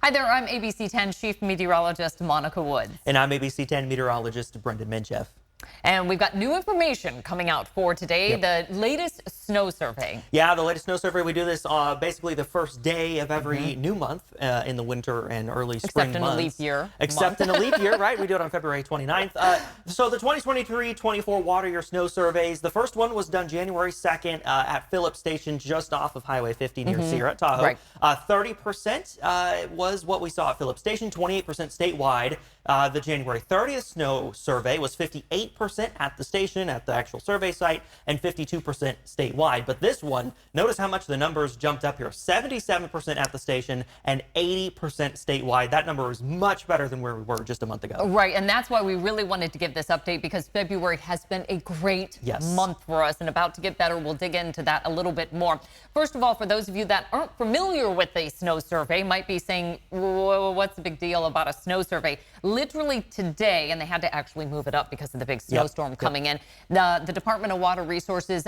Hi there, I'm ABC 10 Chief Meteorologist Monica Woods. And I'm ABC 10 meteorologist Brendan Minchev. And we've got new information coming out for today, the latest snow survey. Yeah, the latest snow survey. We do this basically the first day of every new month in the winter and early spring months. Except in a leap year. Except in a leap year, right? We do it on February 29th. So the 2023-24 water year snow surveys, the first one was done January 2nd at Phillips Station just off of Highway 50 near Sierra Tahoe. Right. 30% was what we saw at Phillips Station, 28% statewide. The January 30th snow survey was 58% at the station, at the actual survey site, and 52% statewide. But this one, notice how much the numbers jumped up here. 77% at the station and 80% statewide. That number is much better than where we were just a month ago. Right, and that's why we really wanted to give this update, because February has been a great month for us and about to get better. We'll dig into that a little bit more. First of all, for those of you that aren't familiar with a snow survey, might be saying, what's the big deal about a snow survey? Literally today, and they had to actually move it up because of the big snowstorm coming in, the Department of Water Resources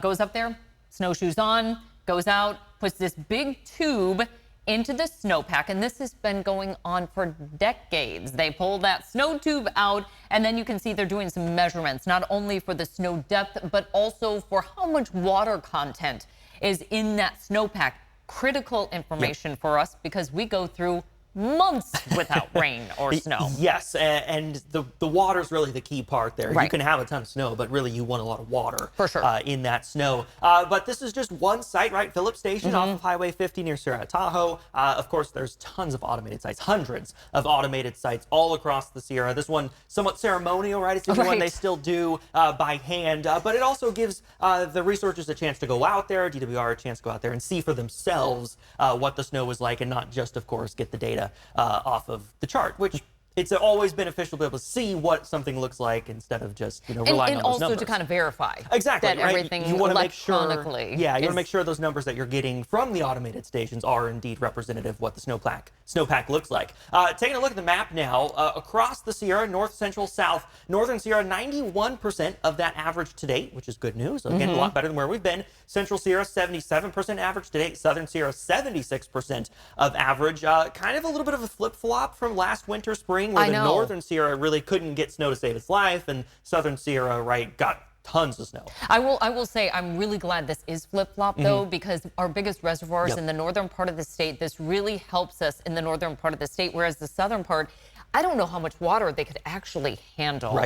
goes up there, snowshoes on, goes out, puts this big tube into the snowpack, and this has been going on for decades. They pull that snow tube out, and then you can see they're doing some measurements, not only for the snow depth, but also for how much water content is in that snowpack. Critical information for us, because we go through months without rain or snow. Yes, and the water's really the key part there. Right. You can have a ton of snow, but really you want a lot of water for sure in that snow. But this is just one site, right? Phillips Station off of Highway 50 near Sierra Tahoe. Of course, there's tons of automated sites, hundreds of automated sites all across the Sierra. This one somewhat ceremonial, right? It's the one they still do by hand, but it also gives the researchers a chance to go out there, DWR a chance to go out there and see for themselves what the snow was like, and not just, of course, get the data off of the chart, which it's always beneficial to be able to see what something looks like instead of just relying on those numbers. And also to kind of verify that everything you want to electronically. Make sure, you want to make sure those numbers that you're getting from the automated stations are indeed representative of what the snowpack looks like. Taking a look at the map now, across the Sierra, north, central, south, northern Sierra, 91% of that average to date, which is good news. Again, a lot better than where we've been. Central Sierra, 77% average to date. Southern Sierra, 76% of average. Kind of a little bit of a flip-flop from last winter, spring, where the northern Sierra really couldn't get snow to save its life, and southern Sierra, got tons of snow. I will say I'm really glad this is flip-flop though, because our biggest reservoirs in the northern part of the state, this really helps us in the northern part of the state, whereas the southern part, I don't know how much water they could actually handle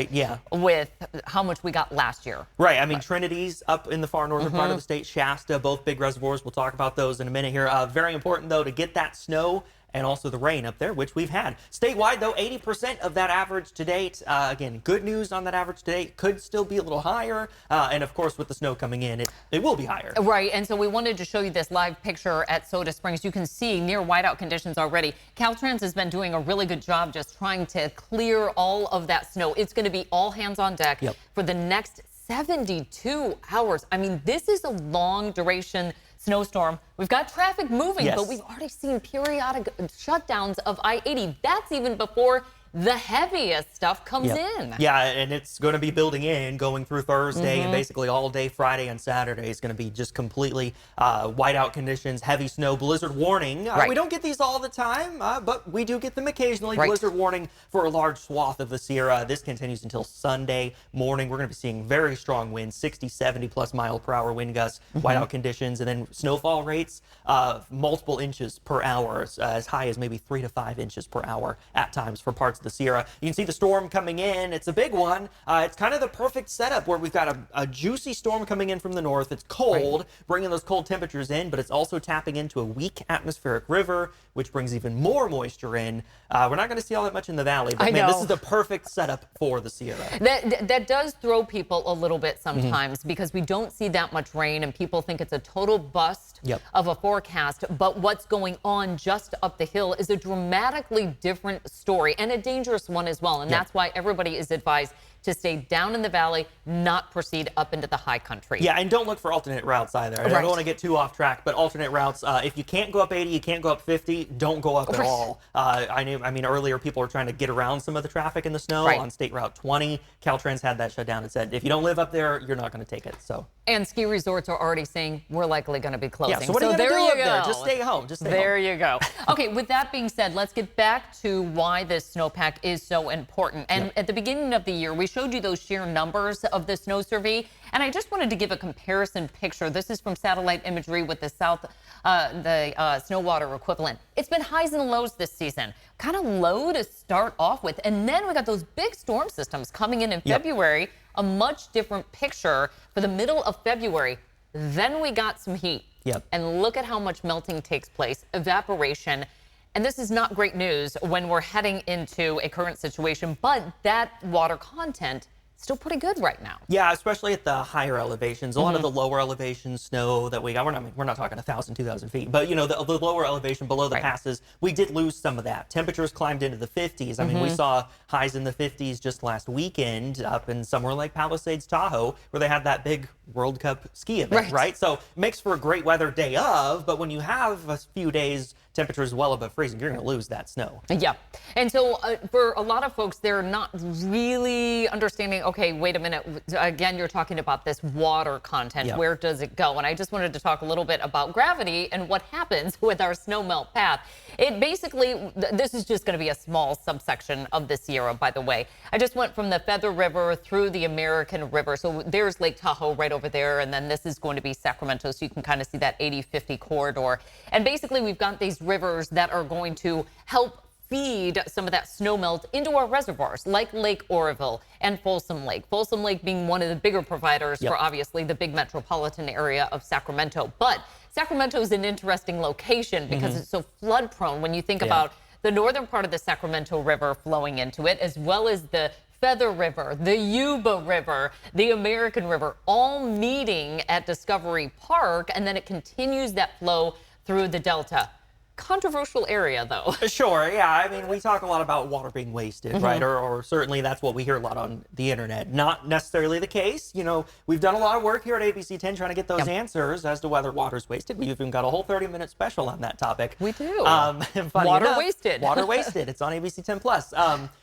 with how much we got last year. Right. I mean, Trinity's up in the far northern part of the state, Shasta, both big reservoirs. We'll talk about those in a minute here. Very important, though, to get that snow and also the rain up there, which we've had. Statewide, though, 80% of that average to date. Again, good news on that average to date. Could still be a little higher. And, of course, with the snow coming in, it will be higher. Right. And so we wanted to show you this live picture at Soda Springs. You can see near whiteout conditions already. Caltrans has been doing a really good job just trying to clear all of that snow. It's going to be all hands on deck for the next 72 hours. I mean, this is a long duration snowstorm. We've got traffic moving, but we've already seen periodic shutdowns of I-80. That's even before the heaviest stuff comes in. Yeah, and it's going to be building in, going through Thursday, and basically all day Friday and Saturday is going to be just completely whiteout conditions, heavy snow, blizzard warning. We don't get these all the time, but we do get them occasionally. Blizzard warning for a large swath of the Sierra. This continues until Sunday morning. We're going to be seeing very strong winds, 60, 70 plus mile per hour wind gusts, whiteout conditions, and then snowfall rates of multiple inches per hour, as high as maybe 3 to 5 inches per hour at times for parts of the Sierra. You can see the storm coming in. It's a big one. It's kind of the perfect setup where we've got a juicy storm coming in from the north. It's cold, bringing those cold temperatures in, but it's also tapping into a weak atmospheric river, which brings even more moisture in. We're not going to see all that much in the valley, but man, this is the perfect setup for the Sierra. That does throw people a little bit sometimes, because we don't see that much rain and people think it's a total bust of a forecast. But what's going on just up the hill is a dramatically different story, and a dangerous one as well. And that's why everybody is advised to stay down in the valley, not proceed up into the high country. Yeah, and don't look for alternate routes either. I don't want to get too off track, but alternate routes, if you can't go up 80, you can't go up 50, don't go up at all. I mean, earlier people were trying to get around some of the traffic in the snow on State Route 20. Caltrans had that shut down and said, if you don't live up there, you're not going to take it. So. And ski resorts are already saying we're likely going to be closing. Yeah, so what are you going to do up there? Just stay home. Just stay home. There you go. Okay, with that being said, let's get back to why this snowpack is so important. And at the beginning of the year, we showed you those sheer numbers of the snow survey. And I just wanted to give a comparison picture. This is from satellite imagery with the snow water equivalent. It's been highs and lows this season. Kind of low to start off with. And then we got those big storm systems coming in February. A much different picture for the middle of February. Then we got some heat. And look at how much melting takes place, evaporation. And this is not great news when we're heading into a current situation, but that water content still pretty good right now. Yeah, especially at the higher elevations. A lot of the lower elevation snow that we got, we're not talking 1,000, 2,000 feet, but you know, the lower elevation below the passes, we did lose some of that. Temperatures climbed into the 50s. I mean, we saw highs in the 50s just last weekend up in somewhere like Palisades, Tahoe, where they had that big World Cup ski event, right? So it makes for a great weather day of, but when you have a few days temperatures well above freezing, you're going to lose that snow. Yeah. And so for a lot of folks, they're not really understanding, okay, wait a minute. Again, you're talking about this water content. Where does it go? And I just wanted to talk a little bit about gravity and what happens with our snow melt path. It basically, this is just going to be a small subsection of the Sierra, by the way. I just went from the Feather River through the American River. So there's Lake Tahoe right over there. And then this is going to be Sacramento. So you can kind of see that 80-50 corridor. And basically, we've got these rivers that are going to help feed some of that snow melt into our reservoirs, like Lake Oroville and Folsom Lake. Folsom Lake being one of the bigger providers for obviously the big metropolitan area of Sacramento. But Sacramento is an interesting location because it's so flood prone when you think about the northern part of the Sacramento River flowing into it, as well as the Feather River, the Yuba River, the American River, all meeting at Discovery Park, and then it continues that flow through the Delta. Controversial area, though. Sure, yeah. I mean, we talk a lot about water being wasted, right? Or certainly that's what we hear a lot on the internet. Not necessarily the case. You know, we've done a lot of work here at ABC 10 trying to get those answers as to whether water's wasted. We've even got a whole 30-minute special on that topic. We do. Water wasted. Water wasted. It's on ABC 10 Plus.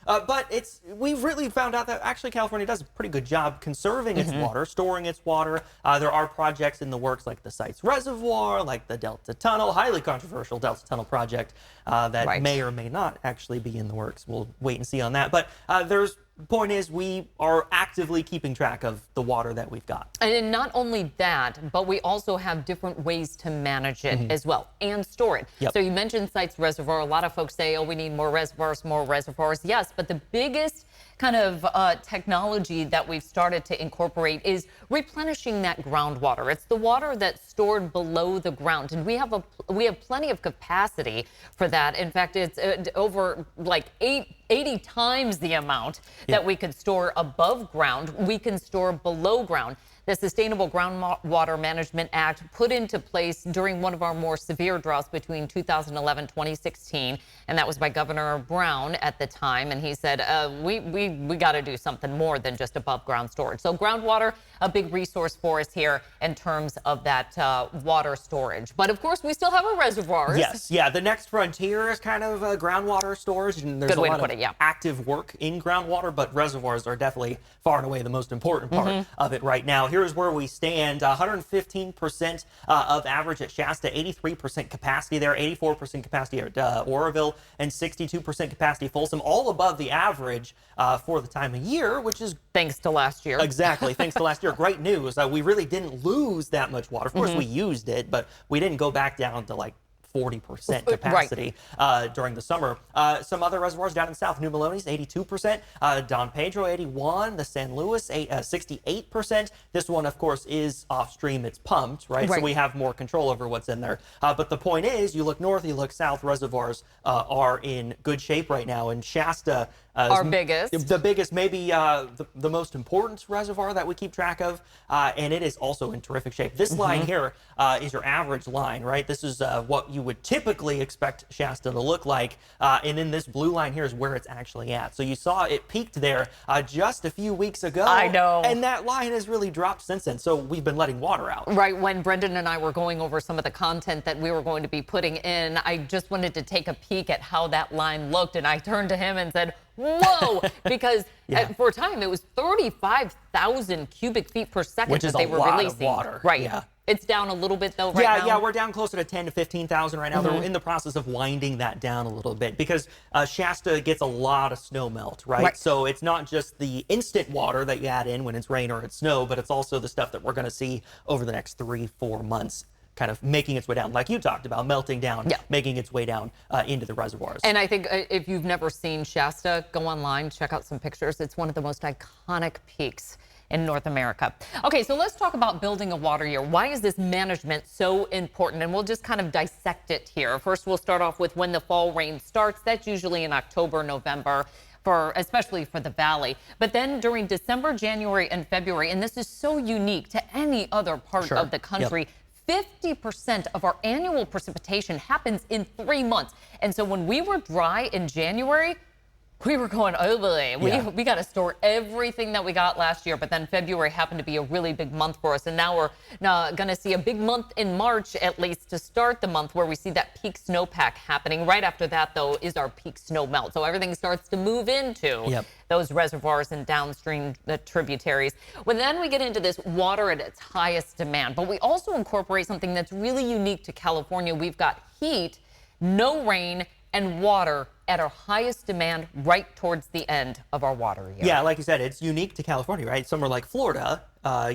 But we've really found out that actually California does a pretty good job conserving its water, storing its water. There are projects in the works like the Sites Reservoir, like the Delta Tunnel, highly controversial Delta Tunnel project that may or may not actually be in the works. We'll wait and see on that. But the point is, we are actively keeping track of the water that we've got. And not only that, but we also have different ways to manage it as well and store it. So you mentioned Sites Reservoir. A lot of folks say, oh, we need more reservoirs, more reservoirs. Yes, but the biggest kind of technology that we've started to incorporate is replenishing that groundwater. It's the water that's stored below the ground, and we have plenty of capacity for that. In fact, it's over like 80 times the amount that we could store above ground, we can store below ground. The Sustainable Groundwater Management Act put into place during one of our more severe droughts between 2011 2016, and that was by Governor Brown at the time. And he said, we got to do something more than just above ground storage. So groundwater, a big resource for us here in terms of that water storage. But of course, we still have our reservoirs. Yes, yeah. The next frontier is kind of groundwater storage, and there's a lot of active work in groundwater, but reservoirs are definitely far and away the most important part of it right now. Here's where we stand. 115% of average at Shasta, 83% capacity there, 84% capacity at Oroville, and 62% capacity Folsom, all above the average for the time of year, which is thanks to last year. Exactly, thanks to last year. Great news. We really didn't lose that much water. Of course, we used it, but we didn't go back down to like 40% capacity during the summer. Some other reservoirs down in the south, New Melones, 82%, Don Pedro, 81%, the San Luis, 68%. This one, of course, is off stream. It's pumped, right? So we have more control over what's in there. But the point is, you look north, you look south, reservoirs are in good shape right now. And Shasta, our biggest. The biggest, maybe the most important reservoir that we keep track of, and it is also in terrific shape. This line here is your average line, right? This is what you would typically expect Shasta to look like. And then this blue line here is where it's actually at. So you saw it peaked there just a few weeks ago. I know. And that line has really dropped since then. So we've been letting water out. Right. When Brendan and I were going over some of the content that we were going to be putting in, I just wanted to take a peek at how that line looked. And I turned to him and said, whoa, because for a time it was 35,000 cubic feet per second which is that they were releasing. Of water. Right. Yeah. It's down a little bit though right now. Yeah, we're down closer to 10 to 15,000 right now. They're in the process of winding that down a little bit because Shasta gets a lot of snow melt, right? So it's not just the instant water that you add in when it's rain or it's snow, but it's also the stuff that we're going to see over the next 3-4 months, kind of making its way down, like you talked about, melting down, making its way down into the reservoirs. And I think if you've never seen Shasta, go online, check out some pictures. It's one of the most iconic peaks in North America. Okay, so let's talk about building a water year. Why is this management so important? And we'll just kind of dissect it here. First, we'll start off with when the fall rain starts. That's usually in October, November, especially for the valley. But then during December, January, and February, and this is so unique to any other part of the country, 50% of our annual precipitation happens in 3 months. And so when we were dry in January, we were going overly. We got to store everything that we got last year, but then February happened to be a really big month for us. And now we're going to see a big month in March, at least to start the month, where we see that peak snowpack happening. Right after that, though, is our peak snow melt. So everything starts to move into those reservoirs and downstream tributaries. Well, then we get into this water at its highest demand. But we also incorporate something that's really unique to California. We've got heat, no rain, and water at our highest demand right towards the end of our water year. Yeah, like you said, it's unique to California, right? Somewhere like Florida,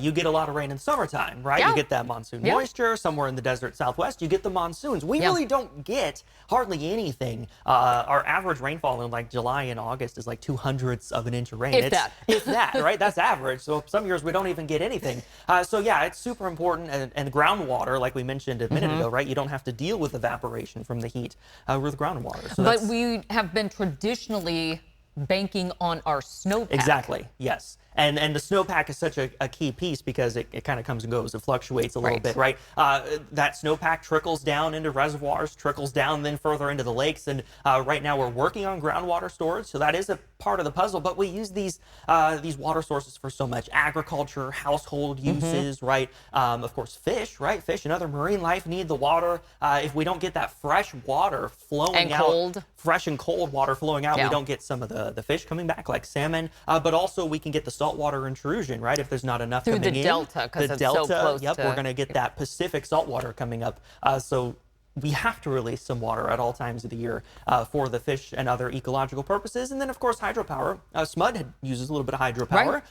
you get a lot of rain in summertime, right? You get that monsoon moisture. Somewhere in the desert Southwest, you get the monsoons. We really don't get hardly anything. Our average rainfall in like July and August is like 2/100ths of an inch of rain. If that. If that, right? That's average. So some years we don't even get anything. So yeah, it's super important. And groundwater, like we mentioned a minute ago, right? You don't have to deal with evaporation from the heat with groundwater. So but we have been traditionally banking on our snowpack. Exactly, yes. And the snowpack is such a key piece because it kind of comes and goes. It fluctuates a little bit, right? That snowpack trickles down into reservoirs, trickles down then further into the lakes. And right now we're working on groundwater storage, so that is a part of the puzzle. But we use these water sources for so much: agriculture, household uses, right? Of course, fish, right? Fish and other marine life need the water. If we don't get that fresh water flowing out, fresh and cold water flowing out, we don't get some of the fish coming back, like salmon. But also we can get the saltwater intrusion, right? If there's not enough through coming in. The delta, because it's so close. We're going to get that Pacific saltwater coming up. So we have to release some water at all times of the year for the fish and other ecological purposes. And then, of course, hydropower. SMUD uses a little bit of hydropower.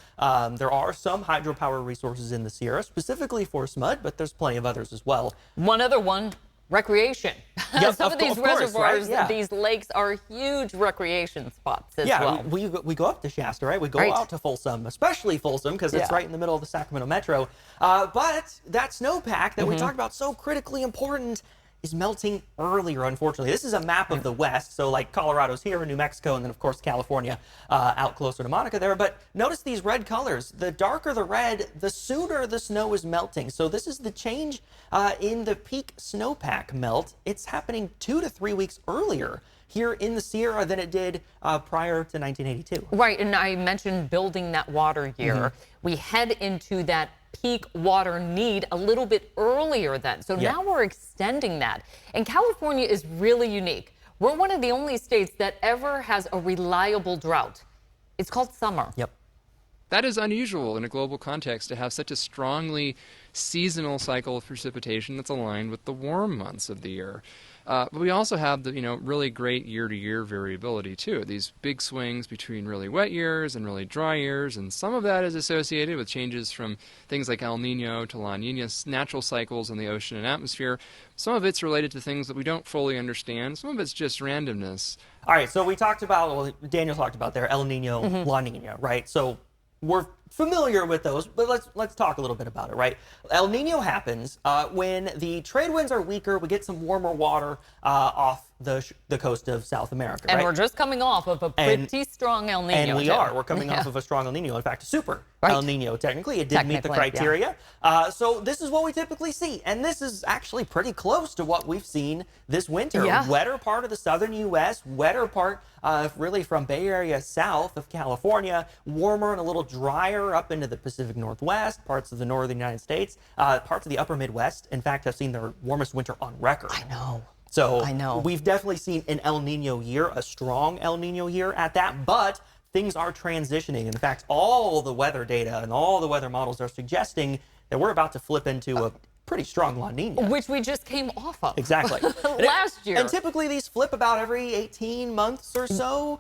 There are some hydropower resources in the Sierra, specifically for SMUD, but there's plenty of others as well. One other one. Recreation. Some of these reservoirs, these lakes are huge recreation spots as well. We go up to Shasta, right? We go out to Folsom, especially Folsom, because it's right in the middle of the Sacramento metro. But that snowpack that we talked about, so critically important, is melting earlier, unfortunately. This is a map of the West, so like Colorado's here, New Mexico, and then of course California out closer to Monica there. But notice these red colors. The darker the red, the sooner the snow is melting. So this is the change in the peak snowpack melt. It's happening 2 to 3 weeks earlier here in the Sierra than it did prior to 1982. Right, and I mentioned building that water year. We head into that peak water need a little bit earlier then. So now we're extending that. And California is really unique. We're one of the only states that ever has a reliable drought. It's called summer. That is unusual in a global context to have such a strongly seasonal cycle of precipitation that's aligned with the warm months of the year. But we also have the really great year-to-year variability too. These big swings between really wet years and really dry years, and some of that is associated with changes from things like El Nino to La Nina, natural cycles in the ocean and atmosphere. Some of it's related to things that we don't fully understand. Some of it's just randomness. All right, so we talked about, Daniel talked about there, El Nino, La Nina, right? So we're familiar with those, but let's talk a little bit about it, right? El Nino happens when the trade winds are weaker. We get some warmer water off the coast of South America, and right? we're just coming off of a pretty strong El Nino. And we are. We're coming off of a strong El Nino. In fact, a super El Nino, technically. It did meet the criteria. Yeah. So this is what we typically see. And this is actually pretty close to what we've seen this winter. Yeah. Wetter part of the southern U.S., wetter part really from Bay Area south of California, warmer and a little drier up into the Pacific Northwest, parts of the northern United States, parts of the upper Midwest. In fact, have seen their warmest winter on record. I know. So I know. We've definitely seen an El Nino year, a strong El Nino year at that, but things are transitioning. In fact, all the weather data and all the weather models are suggesting that we're about to flip into a pretty strong La Nina. Which we just came off of. Exactly. Last year. And typically these flip about every 18 months or so.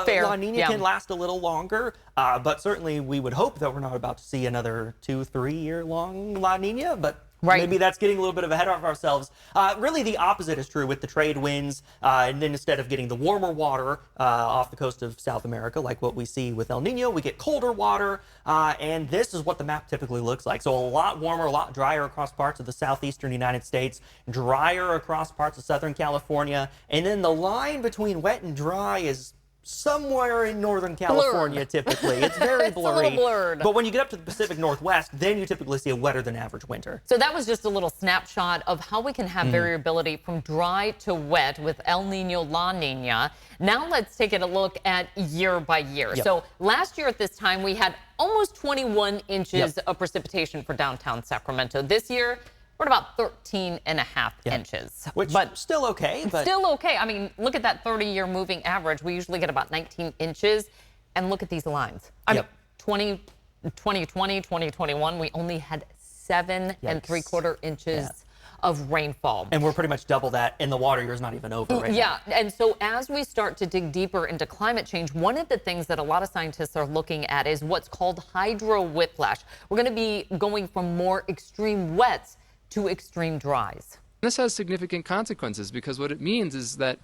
Fair. La Nina can last a little longer, but certainly we would hope that we're not about to see another 2-3 year long La Nina, but maybe that's getting a little bit ahead of ourselves. Really, the opposite is true with the trade winds. And then instead of getting the warmer water off the coast of South America, like what we see with El Nino, we get colder water. And this is what the map typically looks like. So a lot warmer, a lot drier across parts of the southeastern United States, drier across parts of Southern California. And then the line between wet and dry is somewhere in Northern California, typically. It's very blurry. It's a little blurred. But when you get up to the Pacific Northwest, then you typically see a wetter than average winter. So that was just a little snapshot of how we can have variability from dry to wet with El Nino, La Nina. Now let's take a look at year by year. Yep. So last year at this time, we had almost 21 inches of precipitation for downtown Sacramento. This year, we're at about 13.5 inches. Which, but still okay. But still okay. I mean, look at that 30-year moving average. We usually get about 19 inches. And look at these lines. I mean, 2020, 2021, we only had 7 3/4 inches of rainfall. And we're pretty much double that, and the water year is not even over right now. And so as we start to dig deeper into climate change, one of the things that a lot of scientists are looking at is what's called hydro whiplash. We're going to be going from more extreme wets to extreme dries. This has significant consequences because what it means is that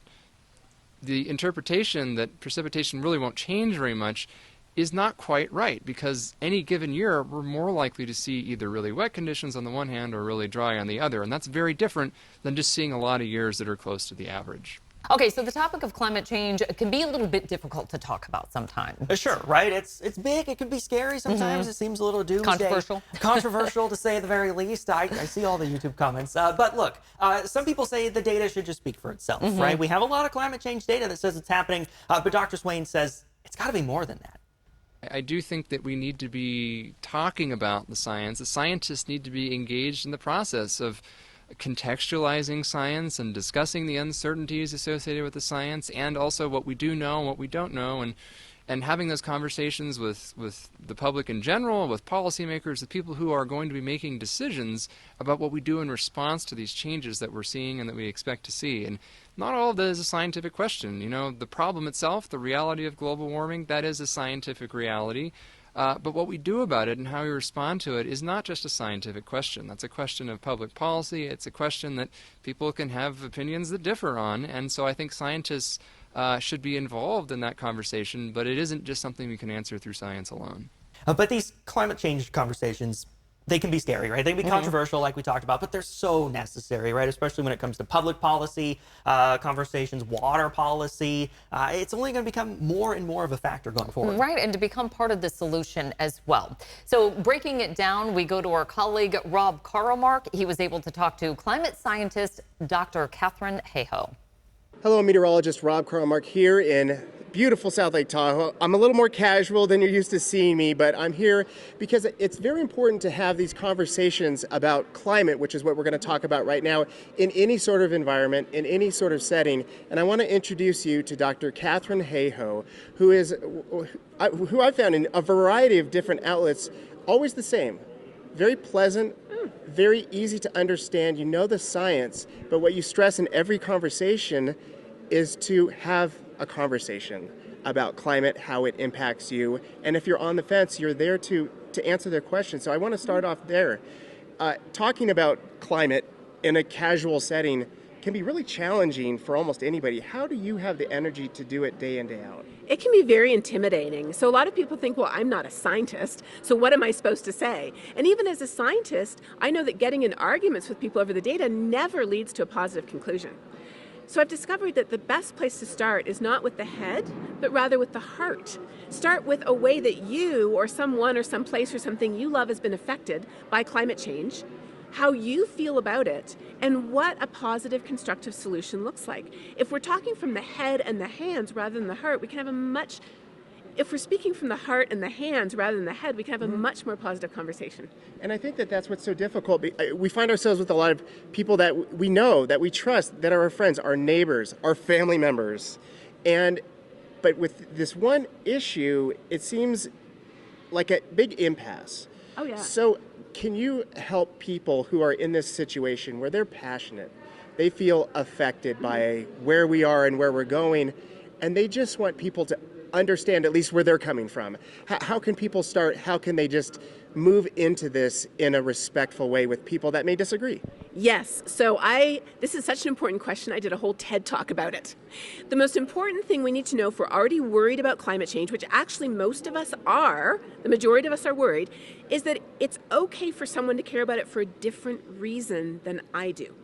the interpretation that precipitation really won't change very much is not quite right, because any given year we're more likely to see either really wet conditions on the one hand or really dry on the other, and that's very different than just seeing a lot of years that are close to the average. Okay, so the topic of climate change can be a little bit difficult to talk about sometimes. Sure, right? It's big. It can be scary sometimes. It seems a little doomsday. Controversial. Controversial, to say the very least. I see all the YouTube comments. But look, some people say the data should just speak for itself, right? We have a lot of climate change data that says it's happening, but Dr. Swain says it's got to be more than that. I do think that we need to be talking about the science. The scientists need to be engaged in the process of contextualizing science and discussing the uncertainties associated with the science, and also what we do know and what we don't know, and having those conversations with the public in general, with policymakers, the people who are going to be making decisions about what we do in response to these changes that we're seeing and that we expect to see. And not all of that is a scientific question. You know, the problem itself, the reality of global warming, that is a scientific reality. But what we do about it and how we respond to it is not just a scientific question. That's a question of public policy. It's a question that people can have opinions that differ on. And so I think scientists should be involved in that conversation, but it isn't just something we can answer through science alone. But these climate change conversations, they can be scary, right? They can be controversial, like we talked about, but they're so necessary, right? Especially when it comes to public policy conversations, water policy. It's only going to become more and more of a factor going forward. Right, and to become part of the solution as well. So breaking it down, we go to our colleague, Rob Carlmark. He was able to talk to climate scientist Dr. Katherine Heho. Hello, meteorologist Rob Carlmark here in beautiful South Lake Tahoe. I'm a little more casual than you're used to seeing me, but I'm here because it's very important to have these conversations about climate, which is what we're going to talk about right now, in any sort of environment, in any sort of setting. And I want to introduce you to Dr. Katherine Heho, who I found in a variety of different outlets, always the same. Very pleasant, very easy to understand. You know the science, but what you stress in every conversation is to have a conversation about climate, how it impacts you. And if you're on the fence, you're there to answer their questions. So I want to start off there. Talking about climate in a casual setting can be really challenging for almost anybody. How do you have the energy to do it day in, day out? It can be very intimidating. So a lot of people think, well, I'm not a scientist, so what am I supposed to say? And even as a scientist, I know that getting in arguments with people over the data never leads to a positive conclusion. So I've discovered that the best place to start is not with the head, but rather with the heart. Start with a way that you or someone or some place or something you love has been affected by climate change, how you feel about it, and what a positive, constructive solution looks like. If we're talking from the head and the hands rather than the heart, we can have if we're speaking from the heart and the hands rather than the head, we can have a much more positive conversation. And I think that that's what's so difficult. We find ourselves with a lot of people that we know, that we trust, that are our friends, our neighbors, our family members. But with this one issue, it seems like a big impasse. Oh, yeah. So can you help people who are in this situation where they're passionate, they feel affected by where we are and where we're going, and they just want people to understand at least where they're coming from? How can people start? How can they just move into this in a respectful way with people that may disagree? Yes. So this is such an important question. I did a whole TED talk about it. The most important thing we need to know if we're already worried about climate change, which actually most of us are, the majority of us are worried, is that it's okay for someone to care about it for a different reason than I do.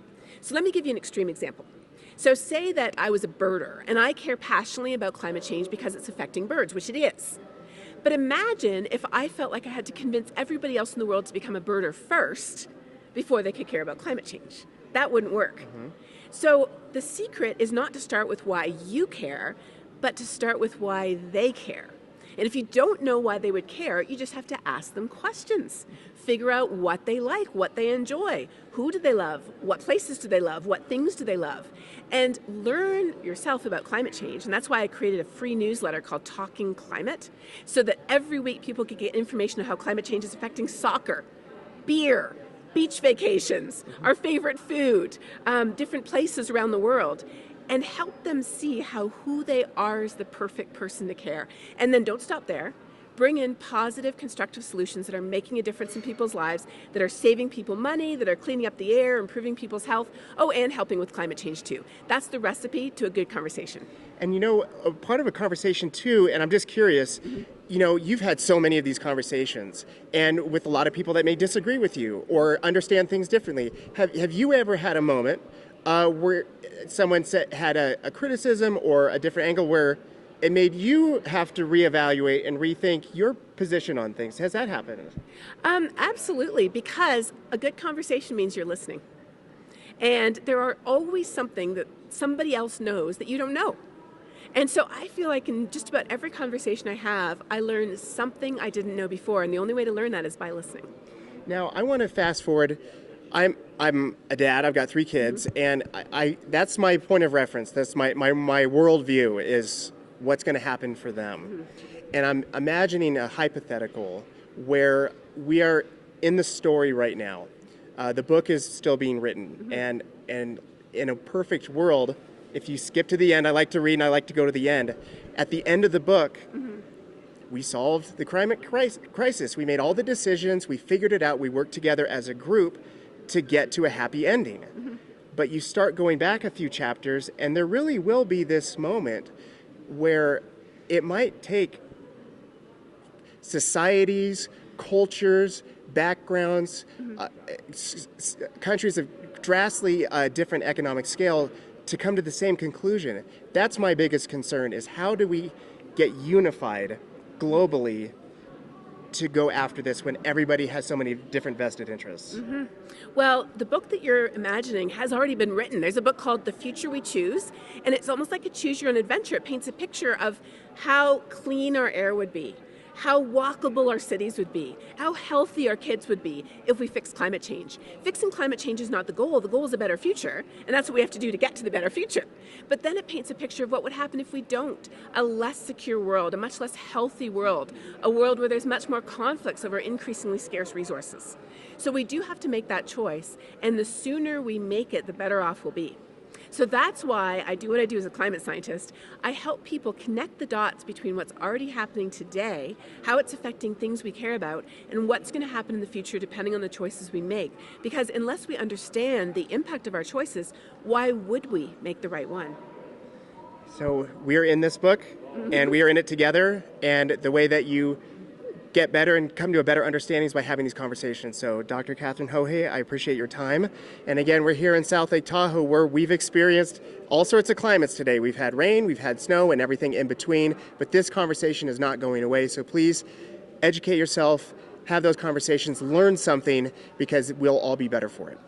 So let me give you an extreme example. So say that I was a birder and I care passionately about climate change because it's affecting birds, which it is. But imagine if I felt like I had to convince everybody else in the world to become a birder first before they could care about climate change. That wouldn't work. So the secret is not to start with why you care, but to start with why they care. And if you don't know why they would care, you just have to ask them questions. Figure out what they like, what they enjoy, who do they love, what places do they love, what things do they love, and learn yourself about climate change. And that's why I created a free newsletter called Talking Climate, so that every week people could get information on how climate change is affecting soccer, beer, beach vacations, our favorite food, different places around the world, and help them see how who they are is the perfect person to care. And then don't stop there. Bring in positive, constructive solutions that are making a difference in people's lives, that are saving people money, that are cleaning up the air, improving people's health, and helping with climate change too. That's the recipe to a good conversation. And a part of a conversation too, and I'm just curious, you've had so many of these conversations, and with a lot of people that may disagree with you or understand things differently. Have you ever had a moment where someone had a criticism or a different angle where it made you have to reevaluate and rethink your position on things? Has that happened? Absolutely, because a good conversation means you're listening. And there are always something that somebody else knows that you don't know. And so I feel like in just about every conversation I have, I learn something I didn't know before. And the only way to learn that is by listening. Now, I want to fast forward. I'm a dad. I've got 3 kids, and I that's my point of reference. That's my worldview is what's going to happen for them. And I'm imagining a hypothetical where we are in the story right now. The book is still being written, and in a perfect world, if you skip to the end, I like to read and I like to go to the end. At the end of the book, we solved the climate crisis. We made all the decisions. We figured it out. We worked together as a group to get to a happy ending. But you start going back a few chapters, and there really will be this moment where it might take societies, cultures, backgrounds, countries of drastically different economic scale to come to the same conclusion. That's my biggest concern, is how do we get unified globally to go after this when everybody has so many different vested interests? Well, the book that you're imagining has already been written. There's a book called The Future We Choose, and it's almost like a choose your own adventure. It paints a picture of how clean our air would be, how walkable our cities would be, how healthy our kids would be if we fix climate change. Fixing climate change is not the goal. The goal is a better future, and that's what we have to do to get to the better future. But then it paints a picture of what would happen if we don't. A less secure world, a much less healthy world, a world where there's much more conflicts over increasingly scarce resources. So we do have to make that choice, and the sooner we make it, the better off we'll be. So that's why I do what I do as a climate scientist. I help people connect the dots between what's already happening today, how it's affecting things we care about, and what's going to happen in the future depending on the choices we make. Because unless we understand the impact of our choices, why would we make the right one? So we're in this book, and we are in it together, and the way that you get better and come to a better understanding is by having these conversations. So Dr. Katherine Heho, I appreciate your time. And again, we're here in South Lake Tahoe where we've experienced all sorts of climates today. We've had rain, we've had snow, and everything in between, but this conversation is not going away. So please educate yourself, have those conversations, learn something, because we'll all be better for it.